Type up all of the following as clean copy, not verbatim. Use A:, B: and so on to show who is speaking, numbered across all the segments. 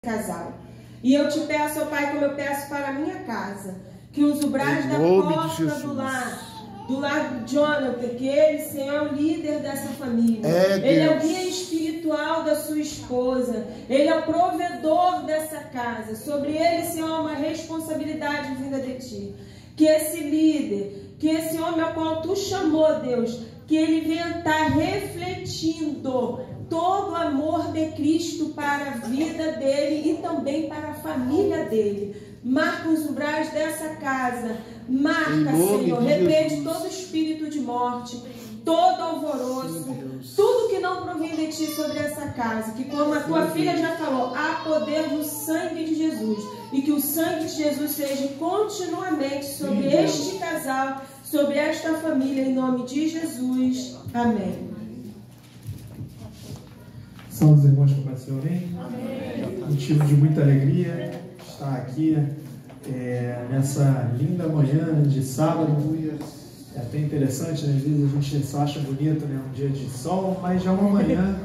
A: casal. E eu te peço, ó Pai, como eu peço para a minha casa, que os umbrais da porta do lar de Jonathan, que ele, Senhor, é o líder dessa família. Ele é o guia espiritual da sua esposa. Ele é o provedor dessa casa. Sobre ele, Senhor, uma responsabilidade vinda de ti. Que esse líder, que esse homem ao qual tu chamou, Deus, que ele venha estar refletindo todo o amor de Cristo para a vida dele e também para a família dele. Marca os umbrais dessa casa. Marca, Senhor, repreende todo espírito de morte, todo alvoroço, tudo que não provém de ti sobre essa casa. Que, como a tua filha já falou, há poder no sangue de Jesus. E que o sangue de Jesus seja continuamente sobre este casal, sobre esta família, em nome de Jesus. Amém.
B: São os irmãos com o Senhor, amém? Motivo de muita alegria estar aqui nessa linda manhã de sábado. É até interessante, né? Às vezes a gente só acha bonito, né? Um dia de sol, mas já é uma manhã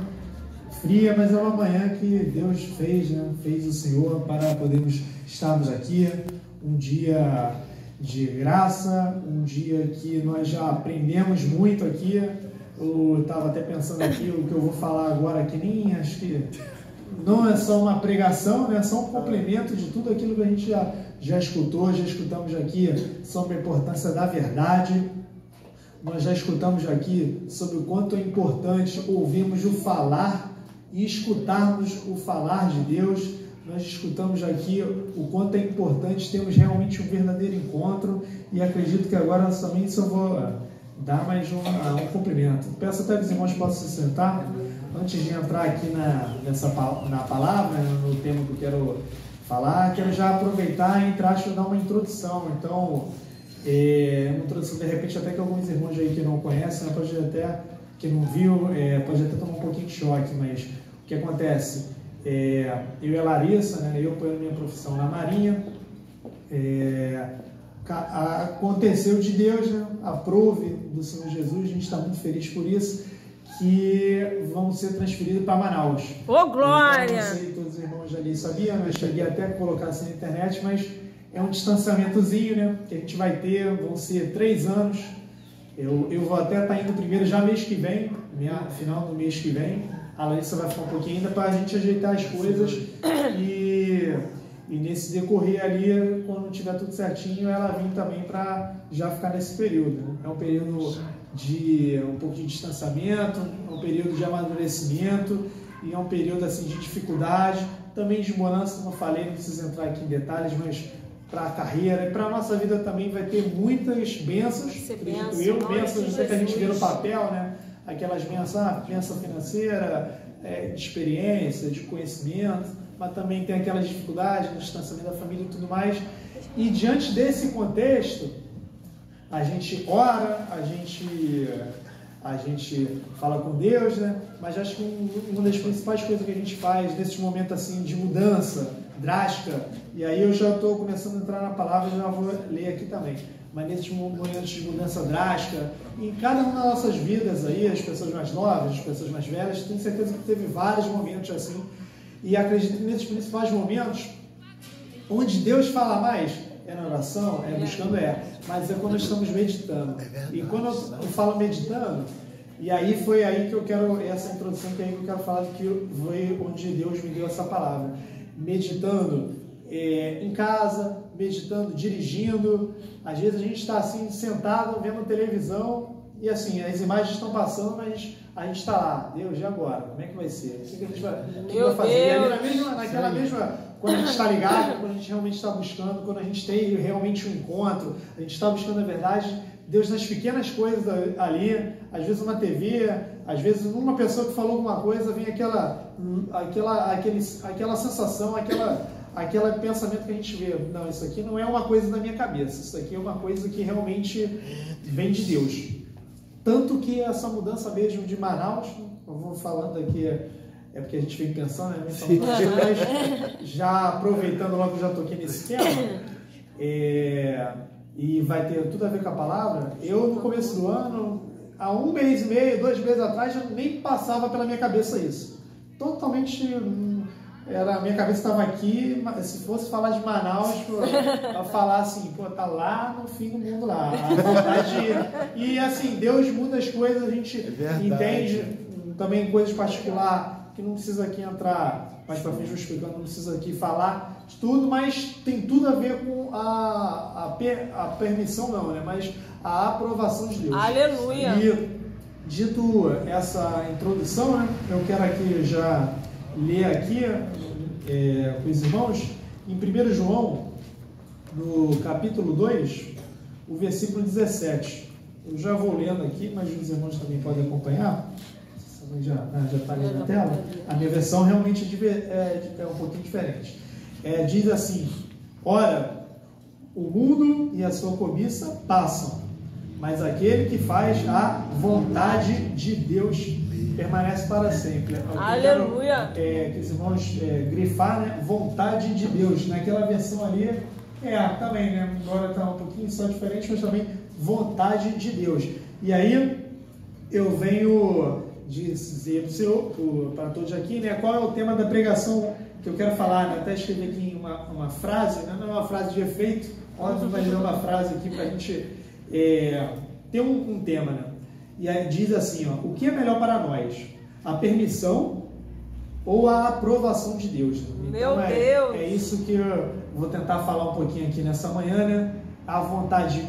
B: fria, mas é uma manhã que Deus fez, né? Fez o Senhor para podermos estarmos aqui. Um dia de graça, um dia que nós já aprendemos muito aqui. Eu estava até pensando aqui, o que eu vou falar agora aqui, nem acho que não é só uma pregação, né? É só um complemento de tudo aquilo que a gente já escutou, já escutamos aqui sobre a importância da verdade. Nós já escutamos aqui sobre o quanto é importante ouvirmos o falar e escutarmos o falar de Deus. Nós escutamos aqui o quanto é importante termos realmente um verdadeiro encontro, e acredito que agora somente eu vou dar mais um cumprimento. Peço até que os irmãos possam se sentar. Antes de entrar aqui na palavra, no tema que eu quero falar, quero já aproveitar e entrar e dar uma introdução. Então, uma introdução, de repente, até que alguns irmãos aí que não conhecem, né, pode até, que não viu, pode até tomar um pouquinho de choque, mas o que acontece? Eu e a Larissa, né, eu apoiando minha profissão na Marinha, aconteceu de Deus, né, aprove do Senhor Jesus, a gente está muito feliz por isso, que vão ser transferidos para Manaus.
A: Ô, glória!
B: Então, não sei, todos os irmãos ali sabiam, eu cheguei até a colocar assim na internet, mas é um distanciamentozinho, né, que a gente vai ter, vão ser 3 anos. Eu vou até estar indo primeiro já mês que vem, final do mês que vem. A Larissa vai ficar um pouquinho ainda para a gente ajeitar as coisas e nesse decorrer ali, quando tiver tudo certinho, ela vir também para já ficar nesse período, né? É um período de um pouco de distanciamento, é um período de amadurecimento e é um período assim de dificuldade, também de mudança, como eu falei, não preciso entrar aqui em detalhes, mas para a carreira e para a nossa vida também vai ter muitas bênçãos, acredito eu, bênçãos que a gente vê no papel, né? Aquelas bênção financeira, de experiência, de conhecimento, mas também tem aquelas dificuldades no distanciamento da família e tudo mais. E diante desse contexto, a gente ora, a gente fala com Deus, né? Mas acho que uma das principais coisas que a gente faz nesse momento assim de mudança drástica, e aí eu já estou começando a entrar na palavra e já vou ler aqui também, mas nesses momentos de mudança drástica, em cada uma das nossas vidas aí, as pessoas mais novas, as pessoas mais velhas, tenho certeza que teve vários momentos assim, e acredito que nesses principais momentos, onde Deus fala mais, é na oração, buscando, mas é quando nós estamos meditando. E quando eu falo meditando, e aí foi aí que eu quero, essa introdução que eu quero falar, que foi onde Deus me deu essa palavra. Meditando em casa, meditando, dirigindo. Às vezes a gente está assim, sentado, vendo televisão, e assim, as imagens estão passando, mas a gente está lá. Deus, e agora? Como é que vai ser? O que a gente vai fazer? E ali naquela mesma, quando a gente está ligado, quando a gente realmente está buscando, quando a gente tem realmente um encontro, a gente está buscando a verdade, Deus nas pequenas coisas ali, às vezes uma TV, às vezes uma pessoa que falou alguma coisa, vem aquela sensação, aquele pensamento que a gente vê. Não, isso aqui não é uma coisa da minha cabeça, isso aqui é uma coisa que realmente vem de Deus. Tanto que essa mudança mesmo de Manaus, eu vou falando aqui, porque a gente vem pensando, né? Mas já aproveitando logo que já toquei nesse tema, e vai ter tudo a ver com a palavra. Eu, no começo do ano, há 1 mês e meio, 2 meses atrás, já nem passava pela minha cabeça isso. Totalmente a minha cabeça estava aqui, se fosse falar de Manaus, eu falar assim, pô, tá lá no fim do mundo lá. A vontade de... E assim, Deus muda as coisas, a gente entende também coisas particulares, que não precisa aqui entrar, mais pra frente eu vou explicando, não precisa aqui falar de tudo, mas tem tudo a ver com a permissão não, né? Mas a aprovação de Deus.
A: Aleluia!
B: E dito essa introdução, né? Eu quero aqui já ler aqui com os irmãos, em 1 João, no capítulo 2, o versículo 17. Eu já vou lendo aqui, mas os irmãos também podem acompanhar. Já está ali na tela. A minha versão realmente é um pouquinho diferente. Diz assim: ora, o mundo e a sua cobiça passam, mas aquele que faz a vontade de Deus permanece para sempre.
A: Aleluia!
B: Que os irmãos grifar, né? Vontade de Deus. Naquela versão ali, também, né? Agora está um pouquinho só diferente, mas também vontade de Deus. E aí, eu venho dizer para o senhor, para todos aqui, né? Qual é o tema da pregação que eu quero falar, né? Até escrevi aqui uma frase, né? Não é uma frase de efeito, óbvio, mas é uma frase aqui para a gente ter um tema, né? E aí diz assim, ó: o que é melhor para nós? A permissão ou a aprovação de Deus? Então,
A: Meu Deus!
B: É isso que eu vou tentar falar um pouquinho aqui nessa manhã, né? A vontade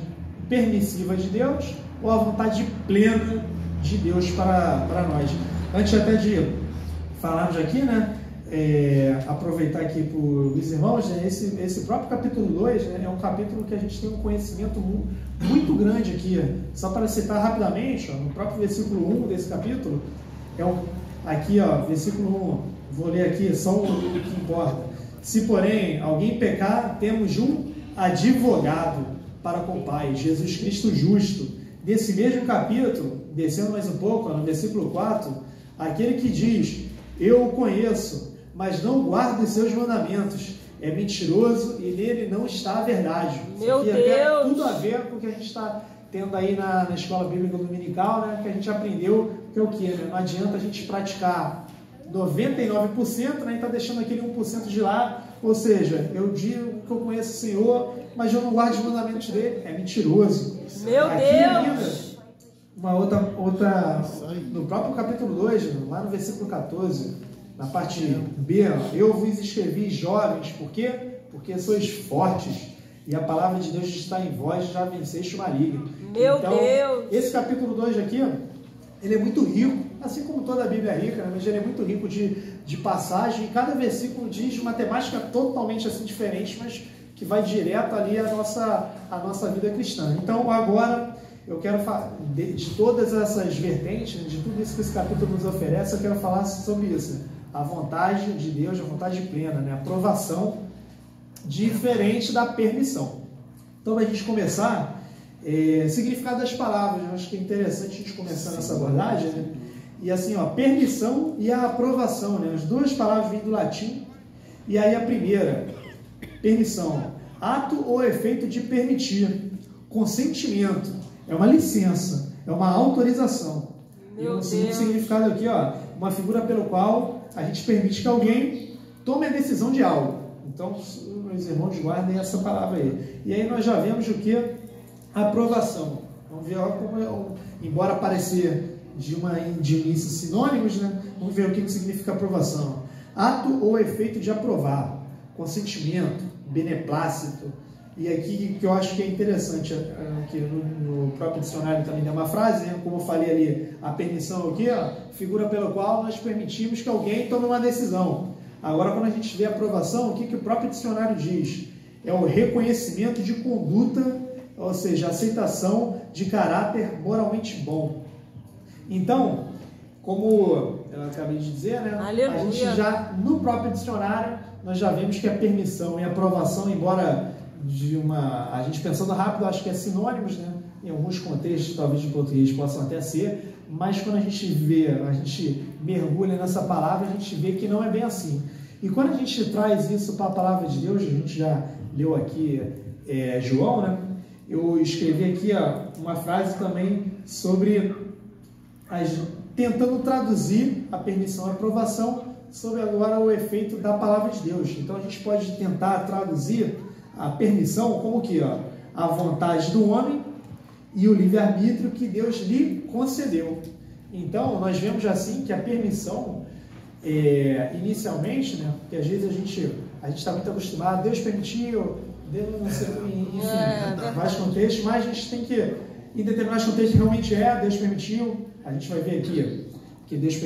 B: permissiva de Deus ou a vontade plena de Deus para nós. Antes até de falarmos aqui, né? Aproveitar aqui para os irmãos, né? Esse próprio capítulo 2, né? É um capítulo que a gente tem um conhecimento muito grande aqui. Só para citar rapidamente, ó, no próprio versículo 1 desse capítulo, aqui, ó, versículo 1, vou ler aqui só o que importa. Se, porém, alguém pecar, temos um advogado para com o Pai, Jesus Cristo justo. Nesse mesmo capítulo, descendo mais um pouco, ó, no versículo 4, aquele que diz: eu o conheço, mas não guardo os seus mandamentos, é mentiroso e nele não está a verdade.
A: Meu Deus!
B: Tem tudo a ver com o que a gente está tendo aí na escola bíblica dominical, né? Que a gente aprendeu que é o quê? Né? Não adianta a gente praticar 99%, né? E está deixando aquele 1% de lado. Ou seja, eu digo que eu conheço o Senhor, mas eu não guardo os mandamentos dele. É mentiroso.
A: Meu
B: aqui
A: Deus!
B: Ainda, uma outra no próprio capítulo 2, lá no versículo 14, na parte B, eu vos escrevi jovens, por quê? Porque sois fortes, e a palavra de Deus está em vós, já venceste o maligno.
A: Meu
B: então,
A: Deus!
B: Esse capítulo 2 aqui, ele é muito rico, assim como toda a Bíblia é rica, né? Mas ele é muito rico de passagem, e cada versículo diz uma temática totalmente assim diferente, mas que vai direto ali à nossa vida cristã. Então, agora, eu quero falar de todas essas vertentes, de tudo isso que esse capítulo nos oferece, eu quero falar sobre isso, né? A vontade de Deus, a vontade plena, né? A aprovação diferente da permissão. Então, para a gente começar, significado das palavras, eu acho que é interessante a gente começar nessa abordagem, né? E assim, ó, permissão e a aprovação, né? As duas palavras vêm do latim, e aí a primeira, permissão, ato ou efeito de permitir, consentimento, é uma licença, é uma autorização. E o segundo significado aqui, ó, uma figura pelo qual a gente permite que alguém tome a decisão de algo. Então, meus irmãos, guardem essa palavra aí. E aí nós já vemos o que? Aprovação. Vamos ver como, embora parecer de início sinônimos, né? Vamos ver o que significa aprovação. Ato ou efeito de aprovar, consentimento, beneplácito. E aqui que eu acho que é interessante, que no próprio dicionário também tem uma frase, né? Como eu falei ali, a permissão aqui, ó, figura pela qual nós permitimos que alguém tome uma decisão. Agora, quando a gente vê a aprovação, o que o próprio dicionário diz? É o reconhecimento de conduta, ou seja, aceitação de caráter moralmente bom. Então, como eu acabei de dizer, né?
A: Aleluia.
B: A gente já, no próprio dicionário, nós já vemos que a permissão e a aprovação, embora a gente pensando rápido, acho que é sinônimos, né? Em alguns contextos, talvez de português possam até ser, mas quando a gente mergulha nessa palavra, a gente vê que não é bem assim. E quando a gente traz isso para a palavra de Deus, a gente já leu aqui João, né? Eu escrevi aqui uma frase também sobre tentando traduzir a permissão e a aprovação sobre agora o efeito da palavra de Deus. Então a gente pode tentar traduzir a permissão como que a vontade do homem e o livre-arbítrio que Deus lhe concedeu. Então nós vemos assim que a permissão, inicialmente, né, porque às vezes a gente está muito acostumado, Deus permitiu, Deus não sei, enfim, vários contextos, mas a gente tem que, em determinados contextos, realmente Deus permitiu. A gente vai ver aqui que Deus,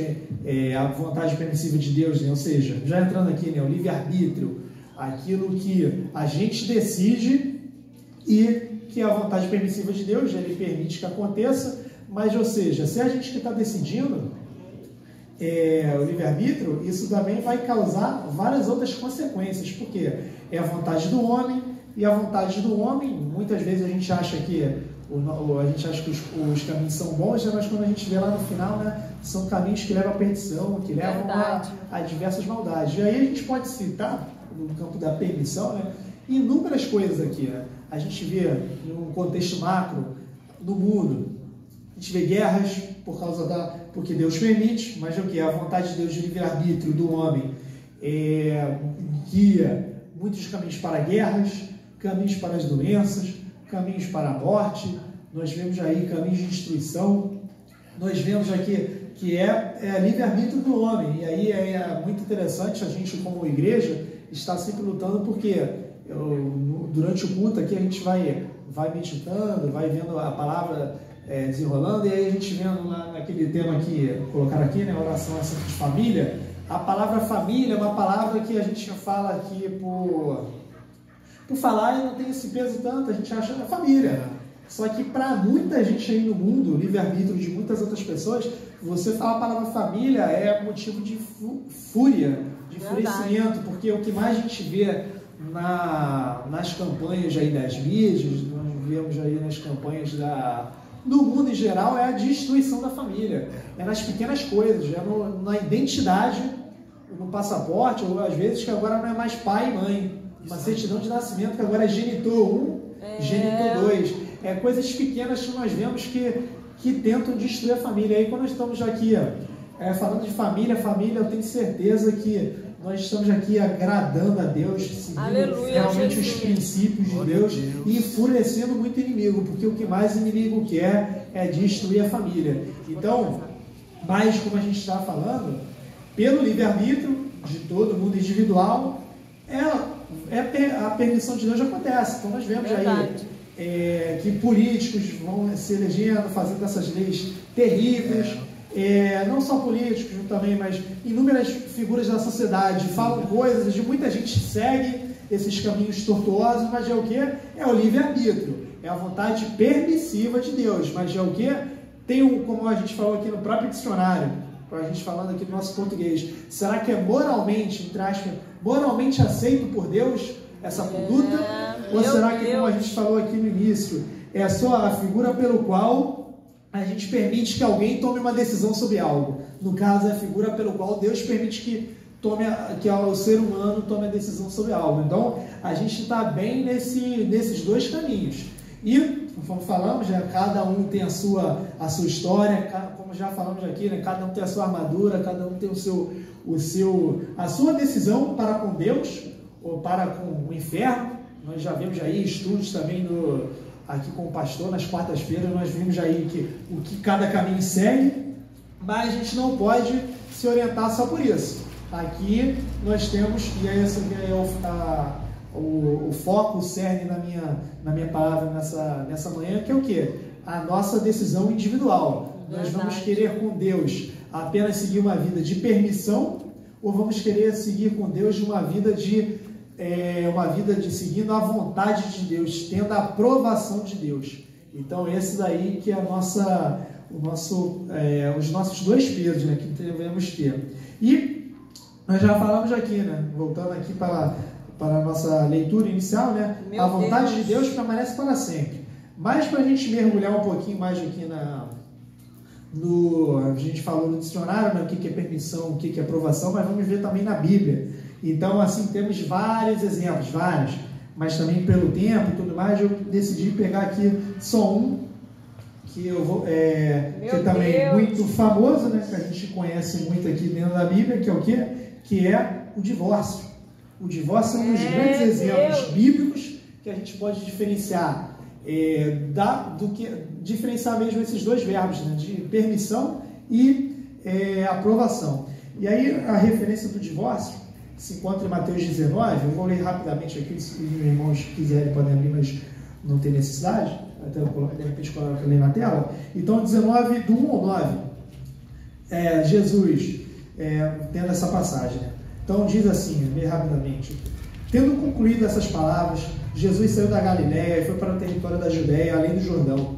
B: a vontade permissiva de Deus, né? Ou seja, já entrando aqui, né, o livre-arbítrio, aquilo que a gente decide e que a vontade permissiva de Deus, ele permite que aconteça, mas, ou seja, se a gente que está decidindo o livre-arbítrio, isso também vai causar várias outras consequências, porque é a vontade do homem, e a vontade do homem, muitas vezes a gente acha que os caminhos são bons, mas quando a gente vê lá no final, né, são caminhos que levam à perdição, que levam a diversas maldades. E aí a gente pode citar, no campo da permissão, né, inúmeras coisas aqui. Né? A gente vê, num contexto macro, no mundo, a gente vê guerras porque Deus permite, mas é o que? A vontade de Deus de livre-arbítrio do homem guia muitos caminhos para guerras, caminhos para as doenças, caminhos para a morte. Nós vemos aí caminhos de destruição. Nós vemos aqui que é livre-arbítrio do homem. E aí é muito interessante a gente, como igreja, estar sempre lutando, porque durante o culto aqui a gente vai meditando, vai vendo a palavra desenrolando, e aí a gente vendo naquele tema aqui, colocaram aqui, né, oração de família. A palavra família é uma palavra que a gente fala aqui por falar e não tem esse peso tanto, a gente acha na família. Só que para muita gente aí no mundo, o livre-arbítrio de muitas outras pessoas, você falar a palavra família é motivo de fúria, de enfurecimento, porque o que mais a gente vê nas campanhas aí das mídias, nós vemos aí nas campanhas do mundo em geral, é a destruição da família. É nas pequenas coisas, é na identidade, no passaporte, ou às vezes que agora não é mais pai e mãe, uma certidão de nascimento que agora é genitor 1, genitor 2. É coisas pequenas que nós vemos que tentam destruir a família. Aí quando nós estamos aqui falando de família, eu tenho certeza que nós estamos aqui agradando a Deus, seguindo realmente os princípios de Deus e enfurecendo muito inimigo, porque o que mais o inimigo quer é destruir a família. Então, mas como a gente está falando, pelo livre-arbítrio de todo mundo individual, a permissão de Deus acontece. Então nós vemos aí que políticos vão se elegendo, fazendo essas leis terríveis. Não só políticos também, mas inúmeras figuras da sociedade falam coisas de muita gente segue esses caminhos tortuosos, mas é o que? É o livre-arbítrio, é a vontade permissiva de Deus, mas é o que? Como a gente falou aqui no próprio dicionário, a gente falando aqui do nosso português, será que é moralmente, entre aspas, moralmente aceito por Deus essa conduta? Ou será que, como a gente falou aqui no início, é só a figura pelo qual a gente permite que alguém tome uma decisão sobre algo? No caso, é a figura pelo qual Deus permite que o ser humano tome a decisão sobre algo. Então, a gente está bem nesses dois caminhos. E, como falamos, cada um tem a sua história, como já falamos aqui, né, cada um tem a sua armadura, cada um tem a sua decisão para com Deus ou para com o inferno. Nós já vemos aí estudos também aqui com o pastor, nas quartas-feiras, nós vimos aí o que cada caminho segue, mas a gente não pode se orientar só por isso. Aqui nós temos, e aí esse é o foco, o cerne na minha palavra nessa manhã, que é o quê? A nossa decisão individual. Nós vamos querer com Deus apenas seguir uma vida de permissão, ou vamos querer seguir com Deus uma vida de seguindo a vontade de Deus, tendo a aprovação de Deus. Então esse daí que é os nossos dois pesos, né, que devemos ter. E nós já falamos aqui, né, voltando aqui para a nossa leitura inicial, né, a vontade de Deus permanece para sempre. Mas para a gente mergulhar um pouquinho mais aqui a gente falou no dicionário, né, o que é permissão, o que é aprovação, mas vamos ver também na Bíblia. Então, assim, temos vários exemplos, mas também pelo tempo e tudo mais, eu decidi pegar aqui só um, que que também é muito famoso, né, que a gente conhece muito aqui dentro da Bíblia, que é o quê? que é o divórcio. O divórcio é um dos grandes exemplos bíblicos que a gente pode diferenciar, diferenciar mesmo esses dois verbos, né, de permissão e aprovação. E aí a referência do divórcio se encontra em Mateus 19, eu vou ler rapidamente aqui, se os irmãos quiserem podem abrir, mas não tem necessidade, até de repente coloco ali na tela. Então 19, do 1 ao 9, Jesus tendo essa passagem, né? Então diz assim, bem rapidamente: tendo concluído essas palavras, Jesus saiu da Galiléia e foi para o território da Judéia, além do Jordão.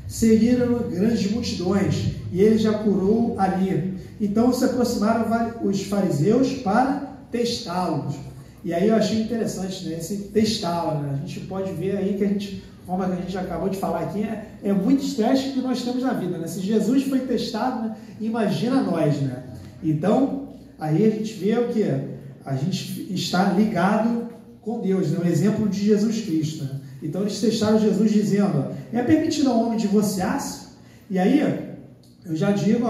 B: Seguiram grandes multidões e ele já curou ali. Então se aproximaram os fariseus para testá-los. E aí eu achei interessante, né, esse testá-lo, né? A gente pode ver aí que como a gente acabou de falar aqui, é muito estresse que nós temos na vida, né? Se Jesus foi testado, né, imagina nós, né? Então, aí a gente vê o que? A gente está ligado com Deus, né? O exemplo de Jesus Cristo, né? Então eles testaram Jesus dizendo: é permitido ao homem divorciar-se? E aí, eu já digo,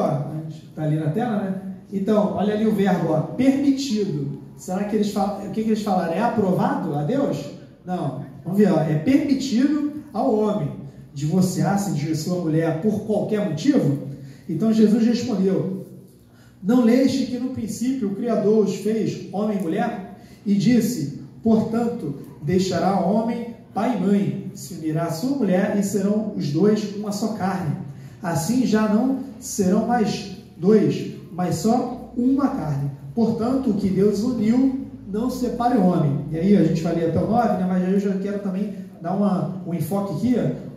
B: está ali na tela, né? Então, olha ali o verbo, permitido. Será que o que eles falaram? É aprovado a Deus? Não. Vamos ver, é permitido ao homem divorciar-se de sua mulher por qualquer motivo? Então Jesus respondeu: não leste que no princípio o Criador os fez homem e mulher? E disse: portanto, deixará o homem pai e mãe, se unirá à sua mulher e serão os dois uma só carne. Assim já não serão mais dois, mas só uma carne. Portanto, o que Deus uniu, não separe o homem. E aí a gente vai ler até o 9, né? Mas aí eu já quero também dar um enfoque aqui.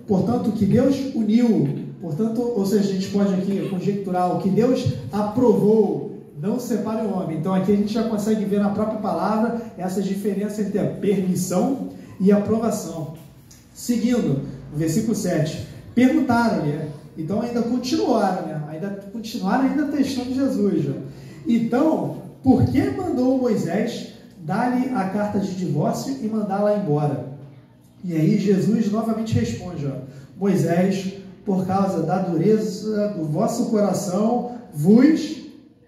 B: Portanto, o que Deus uniu, portanto, ou seja, a gente pode aqui conjecturar o que Deus aprovou, não separe o homem. Então aqui a gente já consegue ver na própria palavra essa diferença entre a permissão e a aprovação. Seguindo, no versículo 7, perguntaram-lhe, então ainda continuaram, né? Ainda testando Jesus. Então, por que mandou Moisés dar-lhe a carta de divórcio e mandá-la embora? E aí Jesus novamente responde: Moisés, por causa da dureza do vosso coração, vos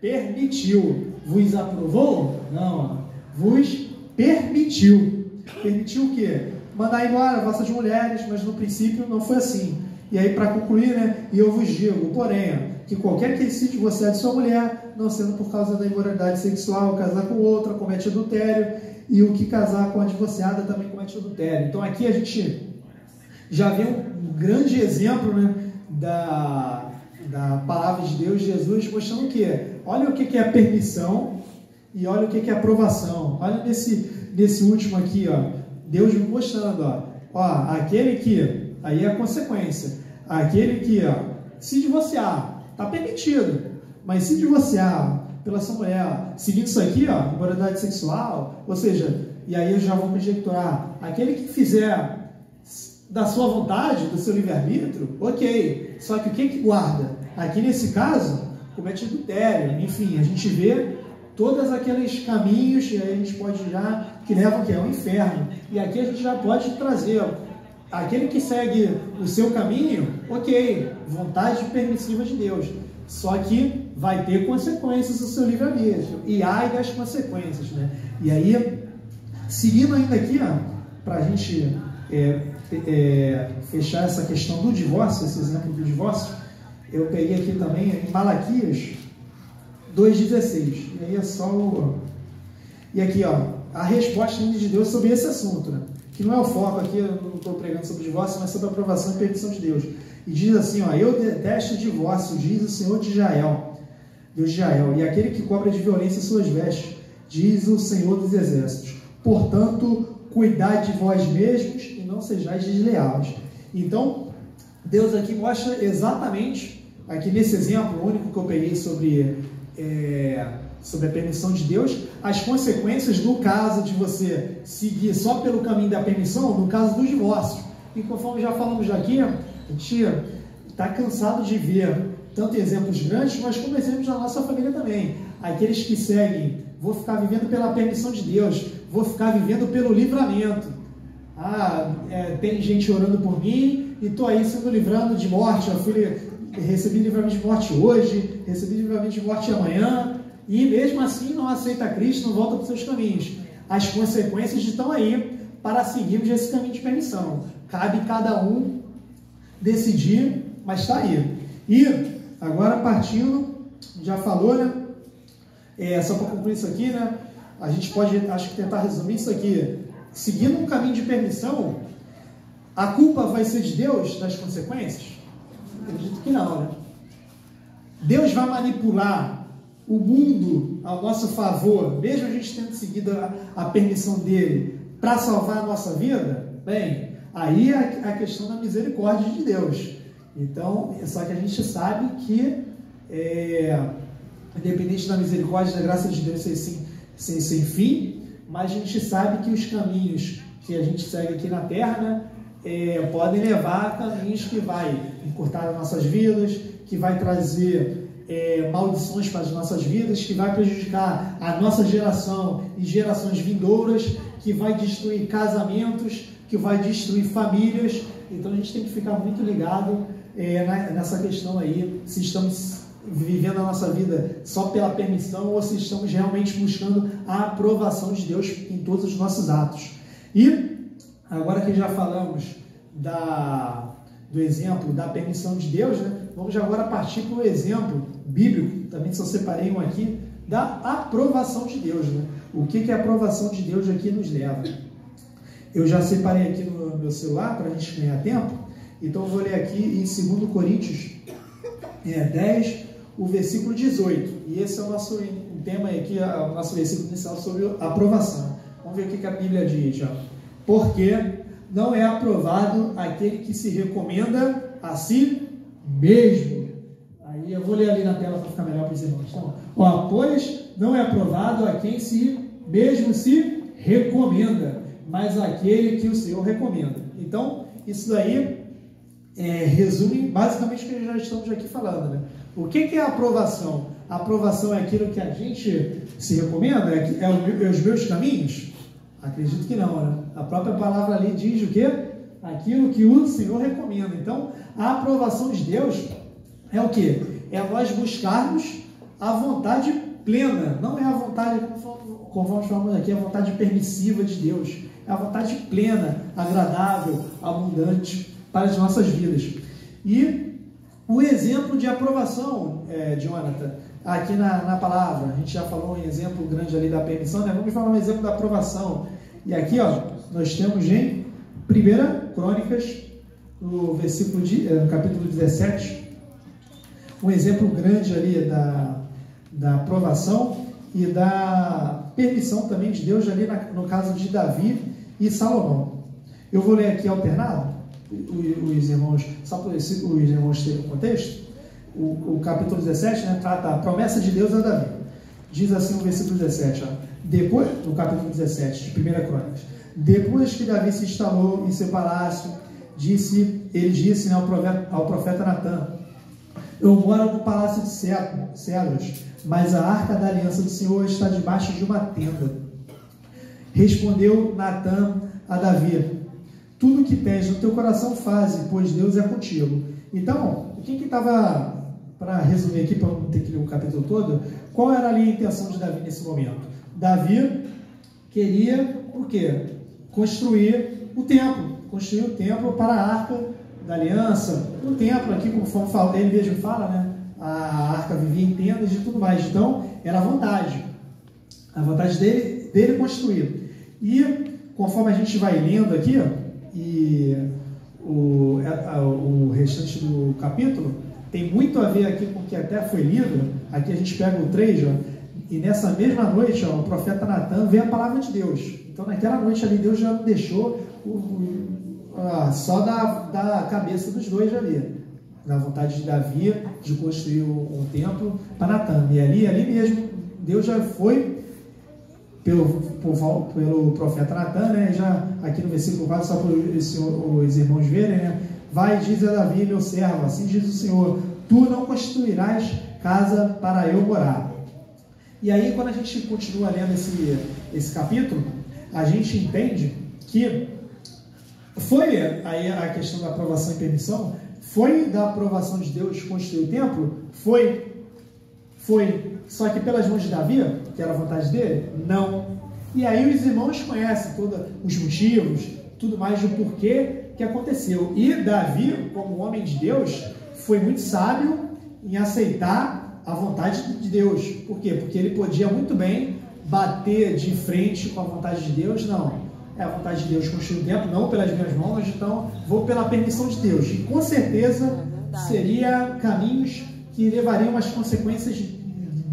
B: permitiu. Vos aprovou? Não. Vos permitiu. Permitiu o quê? Mandar embora vossas mulheres, mas no princípio não foi assim. E aí, para concluir, né? E eu vos digo, porém, que qualquer que se divorciar de sua mulher, não sendo por causa da imoralidade sexual, casar com outra, comete adultério, e o que casar com a divorciada também comete adultério. Então aqui a gente já vê um grande exemplo, né, da palavra de Deus, Jesus mostrando que olha o que é a permissão e olha o que é a aprovação. Olha nesse último aqui, Deus mostrando, aquele que, aí é a consequência, aquele que se divorciar, está permitido, mas se divorciar pela sua mulher, seguindo isso aqui, imoralidade sexual, ou seja, e aí eu já vou conjecturar, aquele que fizer da sua vontade, do seu livre-arbítrio, ok, só que o que guarda? Aqui nesse caso, comete adultério, enfim, a gente vê todos aqueles caminhos, e aí a gente pode que levam ao inferno, e aqui a gente já pode trazer, aquele que segue o seu caminho, ok, vontade permissiva de Deus, só que vai ter consequências do seu livre-arbítrio, e ai das consequências, né? E aí, seguindo ainda aqui, para a gente fechar essa questão do divórcio, esse exemplo do divórcio, eu peguei aqui também em Malaquias 2,16, e aí é só e aqui, a resposta de Deus sobre esse assunto, né? Que não é o foco aqui, eu não estou pregando sobre divórcio, mas sobre a aprovação e permissão de Deus. E diz assim, eu detesto o divórcio, diz o Senhor de Israel, Deus de Israel, e aquele que cobra de violência suas vestes, diz o Senhor dos Exércitos. Portanto, cuidai de vós mesmos e não sejais desleais. Então, Deus aqui mostra exatamente, aqui nesse exemplo único que eu peguei sobre a permissão de Deus, as consequências no caso de você seguir só pelo caminho da permissão, no caso do divórcio. E conforme já falamos aqui, a gente está cansado de ver tanto exemplos grandes, mas como exemplos da nossa família também. Aqueles que seguem, vou ficar vivendo pela permissão de Deus, vou ficar vivendo pelo livramento. Tem gente orando por mim e estou aí sendo livrando de morte. Recebi livramento de morte hoje, recebi livramento de morte amanhã. e mesmo assim não aceita Cristo, não volta para os seus caminhos. As consequências estão aí para seguirmos esse caminho de permissão. Cabe cada um decidir, mas está aí. E agora partindo, já falou, né? Só para concluir isso aqui, né? A gente pode, acho que tentar resumir isso aqui. Seguindo um caminho de permissão, a culpa vai ser de Deus das consequências? Acredito que não, né? Deus vai manipular o mundo ao nosso favor, mesmo a gente tendo seguido a permissão dele para salvar a nossa vida? Bem, aí é a questão da misericórdia de Deus. Então, só que a gente sabe que, independente da misericórdia e da graça de Deus sem fim, mas a gente sabe que os caminhos que a gente segue aqui na Terra, né, podem levar a caminhos que vai encurtar as nossas vidas, que vai trazer maldições para as nossas vidas, que vai prejudicar a nossa geração e gerações vindouras, que vai destruir casamentos, que vai destruir famílias. Então a gente tem que ficar muito ligado nessa questão aí, se estamos vivendo a nossa vida só pela permissão ou se estamos realmente buscando a aprovação de Deus em todos os nossos atos. E agora que já falamos do exemplo da permissão de Deus, né, vamos agora partir para o exemplo bíblico, também só separei um aqui, da aprovação de Deus. Né? O que a aprovação de Deus aqui nos leva? Eu já separei aqui no meu celular para a gente ganhar tempo, então eu vou ler aqui em 2 Coríntios 10, o versículo 18, e esse é o nosso tema aqui, o nosso versículo inicial sobre a aprovação. Vamos ver o que a Bíblia diz. Ó. Porque não é aprovado aquele que se recomenda a si mesmo. Aí eu vou ler ali na tela para ficar melhor para os irmãos. Então, pois não é aprovado a quem mesmo se recomenda, mas aquele que o Senhor recomenda. Então, isso daí resume basicamente o que já estamos aqui falando, né? O que é a aprovação? A aprovação é aquilo que a gente se recomenda? É os meus caminhos? Acredito que não, né? A própria palavra ali diz o quê? Aquilo que o Senhor recomenda. Então, a aprovação de Deus é o quê? É nós buscarmos a vontade plena. Não é a vontade, conforme falamos aqui, a vontade permissiva de Deus. É a vontade plena, agradável, abundante para as nossas vidas. E o exemplo de aprovação, Jonathan, aqui na palavra, a gente já falou um exemplo grande ali da permissão, né? Vamos falar um exemplo da aprovação. E aqui, nós temos em 1 Crônicas, no capítulo 17, um exemplo grande ali da aprovação e da permissão também de Deus ali no caso de Davi e Salomão. Eu vou ler aqui alternado, os irmãos, só para os irmãos terem um contexto. O capítulo 17, né, trata a promessa de Deus a Davi. Diz assim o versículo 17, depois, no capítulo 17 de 1 Crônicas: depois que Davi se instalou em seu palácio, ele disse, né, ao profeta Natã: eu moro no palácio de cedros, mas a arca da aliança do Senhor está debaixo de uma tenda. Respondeu Natã a Davi: tudo que tens no teu coração faze, pois Deus é contigo. Então, o que estava, para resumir aqui, para não ter que ler o capítulo todo, qual era ali a intenção de Davi nesse momento? Davi queria o quê? Construir o templo para a arca da aliança. O templo aqui, conforme ele mesmo fala, né? A arca vivia em tendas e tudo mais. Então, era a vontade dele construir. E conforme a gente vai lendo aqui, e o restante do capítulo tem muito a ver aqui com o que até foi lido. Aqui a gente pega o 3, e nessa mesma noite, o profeta Natã vê a palavra de Deus. Então naquela noite ali Deus já não deixou só da cabeça dos dois ali, na vontade de Davi de construir um templo para Natã. E ali mesmo Deus já foi pelo profeta Natã, né? Já aqui no versículo 4, só para os irmãos verem, né? Vai, diz a Davi, meu servo, assim diz o Senhor: tu não construirás casa para eu morar. E aí, quando a gente continua lendo esse capítulo, a gente entende que foi aí a questão da aprovação e permissão, foi da aprovação de Deus construir o templo? Foi só que pelas mãos de Davi, que era a vontade dele? Não. E aí os irmãos conhecem todos os motivos, tudo mais do porquê que aconteceu. E Davi, como homem de Deus, foi muito sábio em aceitar a vontade de Deus. Por quê? Porque ele podia muito bem bater de frente com a vontade de Deus. Não, é a vontade de Deus construir o templo, não pelas minhas mãos, então vou pela permissão de Deus. E com certeza seria caminhos que levariam umas consequências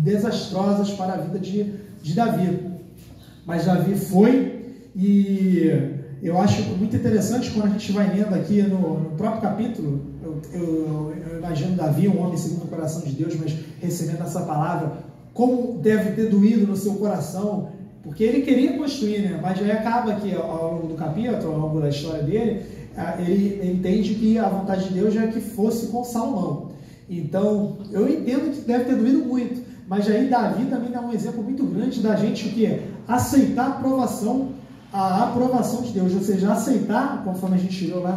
B: desastrosas para a vida de Davi. Mas Davi foi, e eu acho muito interessante quando a gente vai lendo aqui no próprio capítulo, eu imagino Davi, um homem segundo o coração de Deus, mas recebendo essa palavra, como deve ter doído no seu coração, porque ele queria construir, né? Mas aí acaba que ao longo do capítulo, ao longo da história dele, ele entende que a vontade de Deus é que fosse com Salomão. Então, eu entendo que deve ter doído muito, mas aí Davi também dá um exemplo muito grande da gente, o que? Aceitar a aprovação de Deus, ou seja, aceitar, conforme a gente leu lá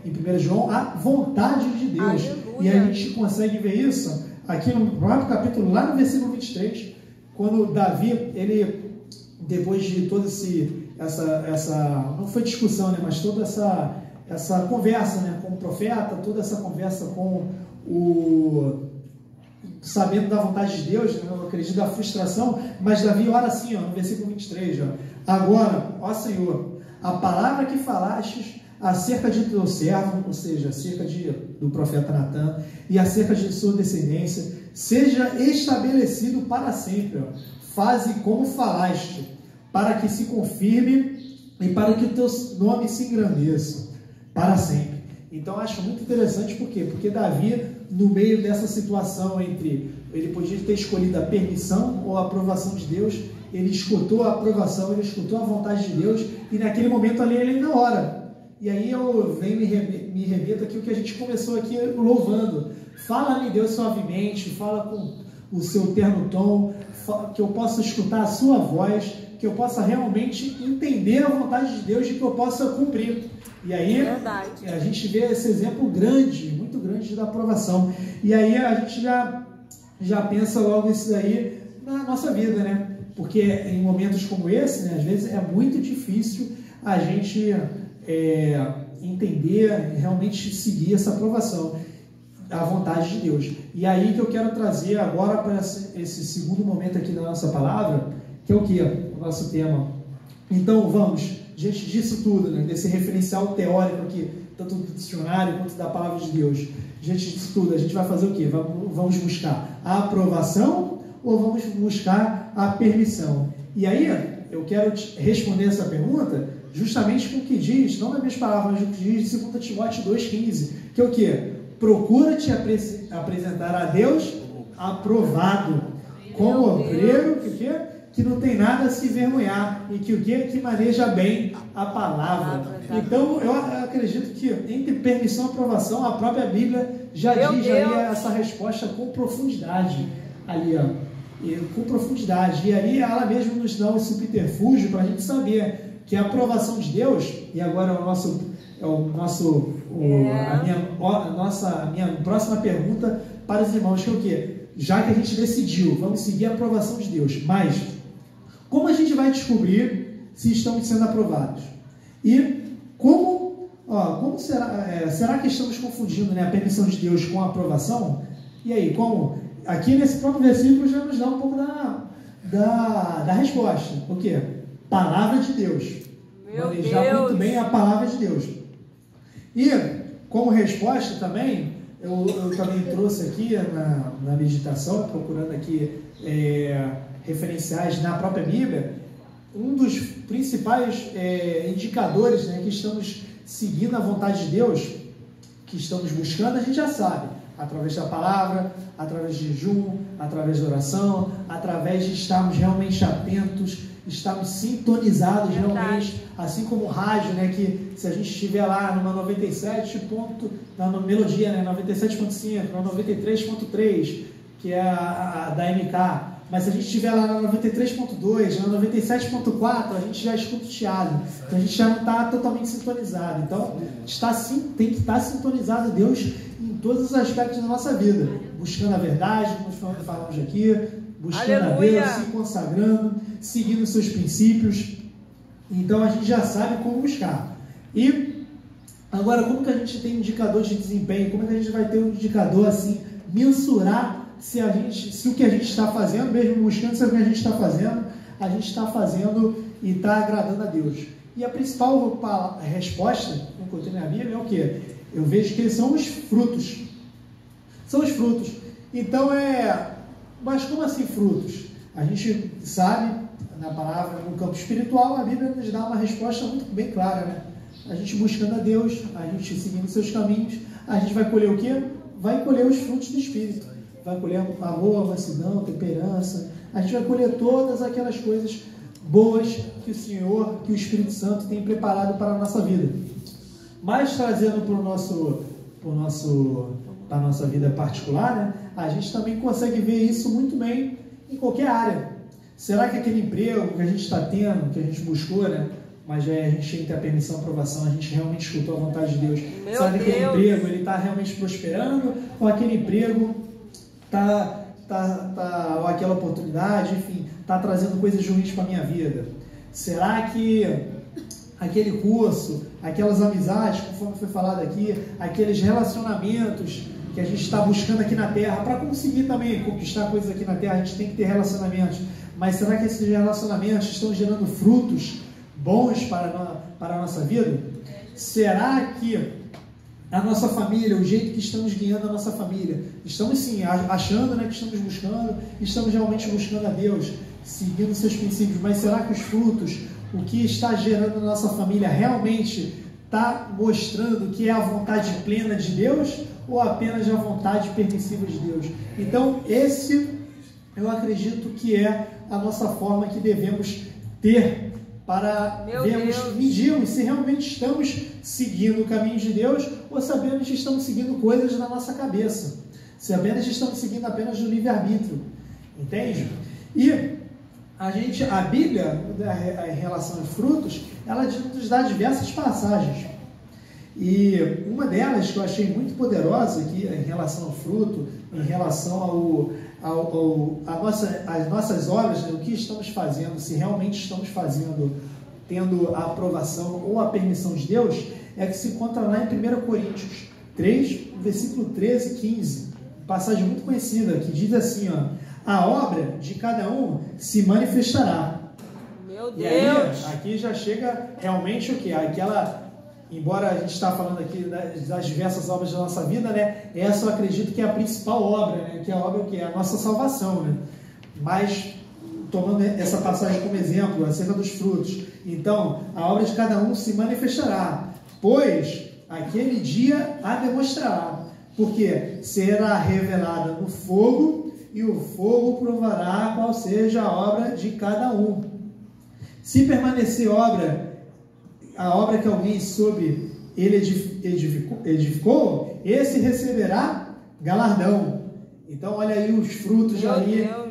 B: em 1 João, a vontade de Deus. Aleluia. E a gente consegue ver isso aqui no próprio capítulo, lá no versículo 23, quando Davi, ele, depois de toda essa não foi discussão, né, mas toda essa conversa, né, com o profeta, toda essa conversa com sabendo da vontade de Deus, né, eu acredito da frustração, mas Davi ora assim, no versículo 23, agora, ó Senhor, a palavra que falastes acerca de teu servo, ou seja, acerca do profeta Natã, e acerca de sua descendência, seja estabelecido para sempre. Faze como falaste, para que se confirme e para que o teu nome se engrandeça para sempre. Então, acho muito interessante, por quê? Porque Davi, no meio dessa situação entre, ele podia ter escolhido a permissão ou a aprovação de Deus, ele escutou a aprovação, ele escutou a vontade de Deus, e naquele momento ali ele ainda ora. E aí eu venho me remeto aqui o que a gente começou aqui louvando. Fala-me, Deus, suavemente, fala com o seu terno tom, que eu possa escutar a sua voz, que eu possa realmente entender a vontade de Deus e que eu possa cumprir. E aí a gente vê esse exemplo grande, muito grande da aprovação. E aí a gente já pensa logo isso daí na nossa vida, né? Porque em momentos como esse, né, às vezes é muito difícil a gente entender, realmente seguir essa aprovação, a vontade de Deus. E aí que eu quero trazer agora para esse segundo momento aqui da nossa palavra, que é o que? O nosso tema. Então vamos, diante disso tudo, né, desse referencial teórico aqui, tanto do dicionário quanto da palavra de Deus, diante disso tudo, a gente vai fazer o quê? Vamos buscar a aprovação ou vamos buscar a permissão? E aí, eu quero responder essa pergunta justamente com o que diz, não nas minhas palavras, mas o que diz em 2 Timóteo 2,15, que é o quê? Procura te apresentar a Deus aprovado, como obreiro, que não tem nada a se envergonhar, e que maneja bem a palavra. Então, eu acredito que entre permissão e aprovação, a própria Bíblia já diz essa resposta com profundidade ali, com profundidade. E aí ela mesmo nos dá esse subterfúgio para a gente saber que a aprovação de Deus, e agora a minha próxima pergunta para os irmãos, que é o quê? Já que a gente decidiu, vamos seguir a aprovação de Deus, mas como a gente vai descobrir se estamos sendo aprovados? E como será que estamos confundindo, né, a permissão de Deus com a aprovação? E aí, como? Aqui nesse próprio versículo já nos dá um pouco da resposta. O quê? Palavra de Deus. Manejar muito bem a palavra de Deus. E, como resposta também, eu também trouxe aqui na meditação, procurando aqui referenciais na própria Bíblia, um dos principais indicadores, né, que estamos seguindo a vontade de Deus, que estamos buscando, a gente já sabe, através da palavra, através de jejum, através da oração, através de estarmos realmente atentos, estarmos sintonizados realmente, assim como o rádio, né, que se a gente estiver lá numa 97 na melodia, né, 97.5, na 93.3, que é a da MK, Mas se a gente estiver lá na 93.2, na 97.4, a gente já escuta o chiado. Então a gente já não está totalmente sintonizado. Então tem que estar sintonizado a Deus em todos os aspectos da nossa vida. Buscando a verdade, como nós falamos aqui, buscando Aleluia. A Deus, se consagrando, seguindo os seus princípios. Então a gente já sabe como buscar. E agora, como que a gente tem indicador de desempenho? Como é que a gente vai ter um indicador assim, mensurar se o que a gente está fazendo, mesmo buscando se o que a gente está fazendo e está agradando a Deus? E a principal resposta que eu encontrei na Bíblia é o quê? Eu vejo que são os frutos. São os frutos. Então mas como assim frutos? A gente sabe, na palavra, no campo espiritual, a Bíblia nos dá uma resposta muito bem clara, né? A gente buscando a Deus, a gente seguindo seus caminhos, a gente vai colher o quê? Vai colher os frutos do Espírito. Vai colher amor, mansidão, temperança. A gente vai colher todas aquelas coisas boas que o Senhor, que o Espírito Santo tem preparado para a nossa vida. Mas trazendo para a nossa vida particular, né, a gente também consegue ver isso muito bem em qualquer área. Será que aquele emprego que a gente está tendo, que a gente buscou, né, mas a gente tem que ter a permissão, a aprovação, a gente realmente escutou a vontade de Deus? Será que aquele emprego está realmente prosperando? Ou aquele emprego ou aquela oportunidade, enfim, está trazendo coisas ruins para a minha vida? Será que aquele curso, aquelas amizades, conforme foi falado aqui, aqueles relacionamentos que a gente está buscando aqui na Terra, para conseguir também conquistar coisas aqui na Terra, a gente tem que ter relacionamentos, mas será que esses relacionamentos estão gerando frutos bons para a nossa vida? Será que a nossa família, o jeito que estamos guiando a nossa família, estamos sim achando, né, que estamos buscando, estamos realmente buscando a Deus, seguindo seus princípios, mas será que os frutos, o que está gerando na nossa família, realmente está mostrando que é a vontade plena de Deus ou apenas a vontade permissiva de Deus? Então eu acredito que é a nossa forma que devemos ter para medirmos se realmente estamos seguindo o caminho de Deus ou se apenas estamos seguindo coisas na nossa cabeça, se apenas estamos seguindo apenas o livre-arbítrio, entende? E a Bíblia, em relação aos frutos, ela nos dá diversas passagens, e uma delas que eu achei muito poderosa aqui em relação ao fruto, em relação às nossas obras, né, o que estamos fazendo, se realmente estamos fazendo, tendo a aprovação ou a permissão de Deus, é que se encontra lá em 1 Coríntios 3, versículo 13 e 15, passagem muito conhecida, que diz assim, ó: a obra de cada um se manifestará.
A: Meu Deus!
B: E aí, aqui já chega realmente o que? Embora a gente está falando aqui das diversas obras da nossa vida, né? Essa eu acredito que é a principal obra, né? Que é a obra que é a nossa salvação, né? Mas, tomando essa passagem como exemplo, acerca dos frutos, então, a obra de cada um se manifestará, pois aquele dia a demonstrará, porque será revelada no fogo, e o fogo provará qual seja a obra de cada um. Se permanecer a obra que alguém sobre ele edificou, esse receberá galardão. Então, olha aí os frutos,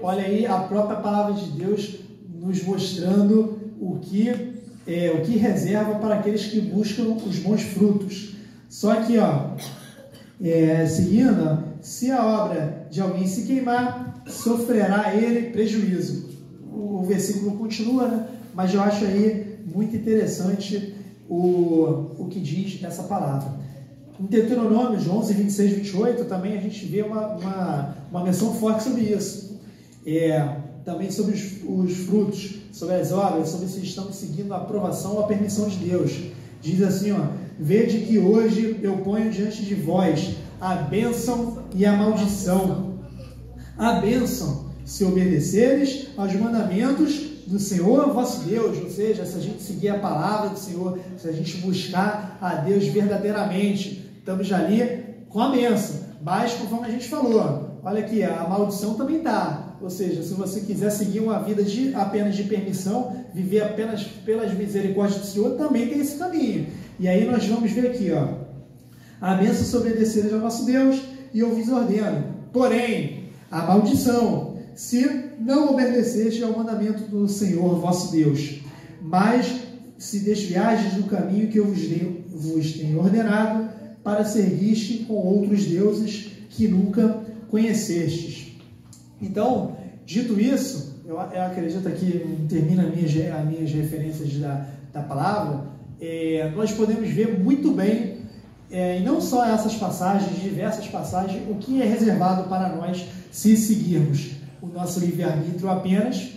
B: olha aí a própria palavra de Deus nos mostrando o que reserva para aqueles que buscam os bons frutos. Só que, seguindo, se a obra de alguém se queimar, sofrerá ele prejuízo. O versículo continua, né? Mas eu acho aí muito interessante o que diz essa palavra. Em Deuteronômio 11, 26, 28, também a gente vê uma menção forte sobre isso. Também sobre os frutos, sobre as obras, sobre se estamos seguindo a aprovação ou a permissão de Deus. Diz assim, vede que hoje eu ponho diante de vós a bênção e a maldição. A bênção, se obedeceres aos mandamentos do Senhor vosso Deus, ou seja, se a gente seguir a palavra do Senhor, se a gente buscar a Deus verdadeiramente, estamos ali com a bênção. Mas, conforme a gente falou, olha aqui, a maldição também está. Ou seja, se você quiser seguir uma vida apenas de permissão, viver apenas pelas misericórdias do Senhor, também tem esse caminho. E aí nós vamos ver aqui, a bênção se obedeceres ao nosso Deus, e eu vos ordeno. Porém, a maldição, se não obedecestes ao mandamento do Senhor vosso Deus, mas se desviastes do caminho que eu vos tenho ordenado, para seguiste com outros deuses que nunca conhecestes. Então, dito isso, eu acredito que termina as minhas referências da palavra, nós podemos ver muito bem, e não só essas passagens, diversas passagens, o que é reservado para nós se seguirmos o nosso livre-arbítrio apenas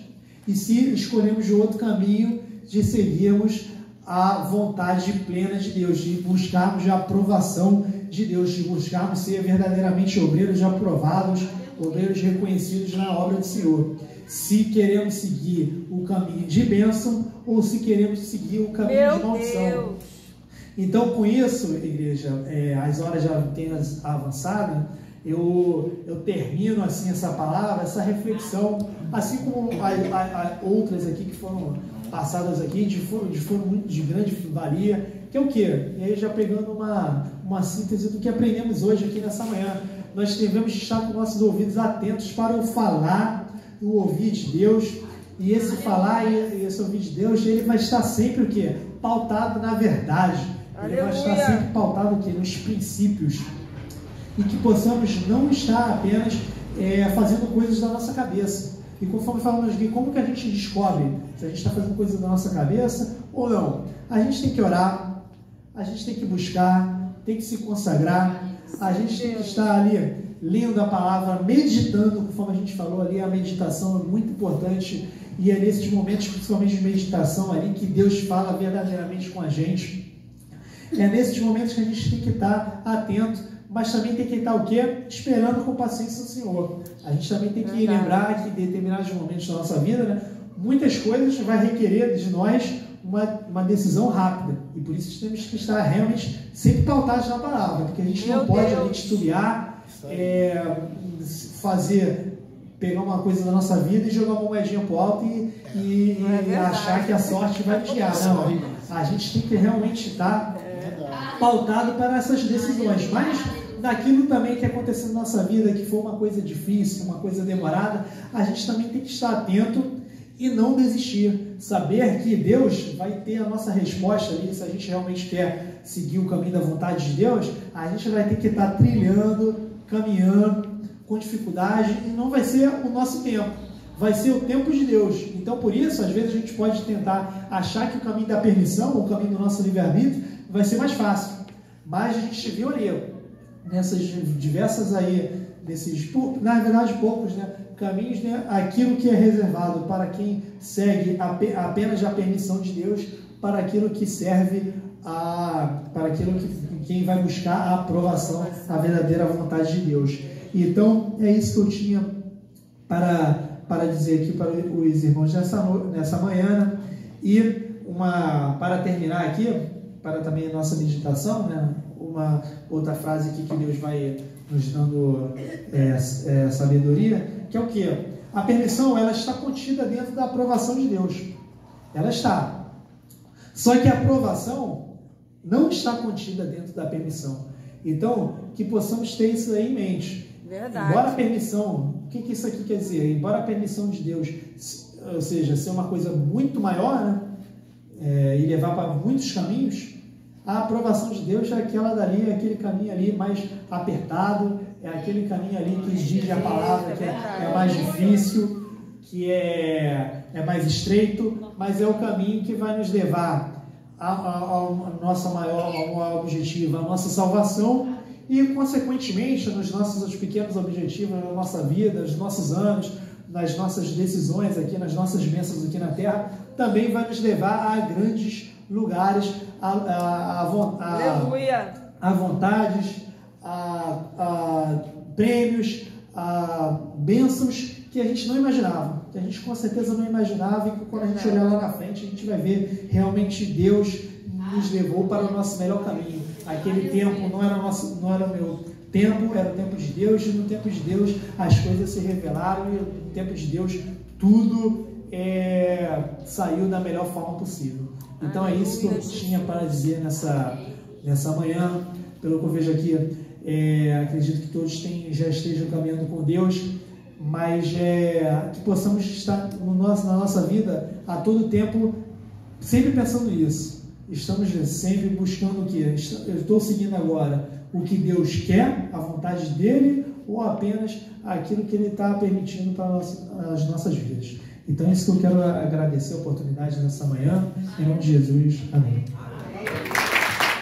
B: e se escolhermos o outro caminho de seguirmos a vontade plena de Deus, de buscarmos a aprovação de Deus, de buscarmos ser verdadeiramente obreiros aprovados, obreiros reconhecidos na obra do Senhor. Se queremos seguir o caminho de bênção ou se queremos seguir o caminho de maldição. Então, com isso, igreja, as horas já têm avançado, eu termino assim essa palavra, essa reflexão, assim como outras aqui que foram passadas aqui, foram de grande valia, que é o quê? E aí já pegando uma síntese do que aprendemos hoje aqui nessa manhã, nós devemos estar com nossos ouvidos atentos para o falar, o ouvir de Deus, e esse falar e esse ouvir de Deus, ele vai estar sempre o quê? Pautado na verdade, ele vai estar sempre pautado o quê? Nos princípios, e que possamos não estar apenas fazendo coisas da nossa cabeça. E conforme falamos aqui, como que a gente descobre se a gente está fazendo coisas da nossa cabeça ou não? A gente tem que orar, a gente tem que buscar, tem que se consagrar, a gente tem que estar ali lendo a palavra, meditando, conforme a gente falou ali, a meditação é muito importante, e é nesses momentos, principalmente de meditação ali, que Deus fala verdadeiramente com a gente. É nesses momentos que a gente tem que estar atento, mas também tem que estar o quê? Esperando com paciência o Senhor. A gente também tem que lembrar que em determinados momentos da nossa vida, né, muitas coisas vai requerer de nós uma decisão rápida. E por isso temos que estar realmente sempre pautados na palavra, porque a gente não pode ali titubear, pegar uma coisa da nossa vida e jogar uma moedinha para o alto e achar que a sorte vai nos guiar. Não, a gente tem que realmente estar pautado para essas decisões, mas naquilo também que aconteceu na nossa vida, que foi uma coisa difícil, uma coisa demorada, a gente também tem que estar atento e não desistir, saber que Deus vai ter a nossa resposta ali. Se a gente realmente quer seguir o caminho da vontade de Deus, a gente vai ter que estar trilhando, caminhando com dificuldade, e não vai ser o nosso tempo, vai ser o tempo de Deus. Então, por isso, às vezes a gente pode tentar achar que o caminho da permissão, o caminho do nosso livre-arbítrio, vai ser mais fácil, mas a gente viu ali, nessas diversas aí, na verdade poucos, né, caminhos, né, aquilo que é reservado para quem segue apenas a permissão de Deus, para aquilo que serve para aquilo que quem vai buscar a aprovação, a verdadeira vontade de Deus. Então, é isso que eu tinha para dizer aqui para os irmãos nessa manhã, e para terminar aqui, para também a nossa meditação, né, uma outra frase aqui que Deus vai nos dando sabedoria, que é o quê? A permissão, ela está contida dentro da aprovação de Deus. Ela está. Só que a aprovação não está contida dentro da permissão. Então, que possamos ter isso aí em mente.
A: Verdade.
B: Embora a permissão, o que isso aqui quer dizer? Embora a permissão de Deus, ou seja, ser uma coisa muito maior, né, e levar para muitos caminhos, a aprovação de Deus é aquela dali, é aquele caminho ali mais apertado, é aquele caminho ali que diz a palavra, que é mais difícil, que é mais estreito, mas é o caminho que vai nos levar ao nosso maior objetivo, a nossa salvação, e consequentemente nos nossos pequenos objetivos na nossa vida, nos nossos anos, nas nossas decisões aqui, nas nossas bênçãos aqui na terra, também vai nos levar a grandes lugares, a vontades, a prêmios, a bênçãos que a gente não imaginava, que a gente com certeza não imaginava, e que quando a gente olhar lá na frente, a gente vai ver realmente Deus nos levou para o nosso melhor caminho. Aquele tempo não era o meu tempo, era o tempo de Deus, e no tempo de Deus as coisas se revelaram, e no tempo de Deus tudo saiu da melhor forma possível. Então é isso que eu tinha para dizer nessa manhã. Pelo que eu vejo aqui, acredito que todos já estejam caminhando com Deus, mas que possamos estar na nossa vida a todo tempo sempre pensando isso. Estamos sempre buscando o que? Eu estou seguindo agora o que Deus quer, a vontade dele, ou apenas aquilo que ele está permitindo para as nossas vidas. Então, isso que eu quero agradecer a oportunidade nessa manhã, em nome de Jesus. Amém.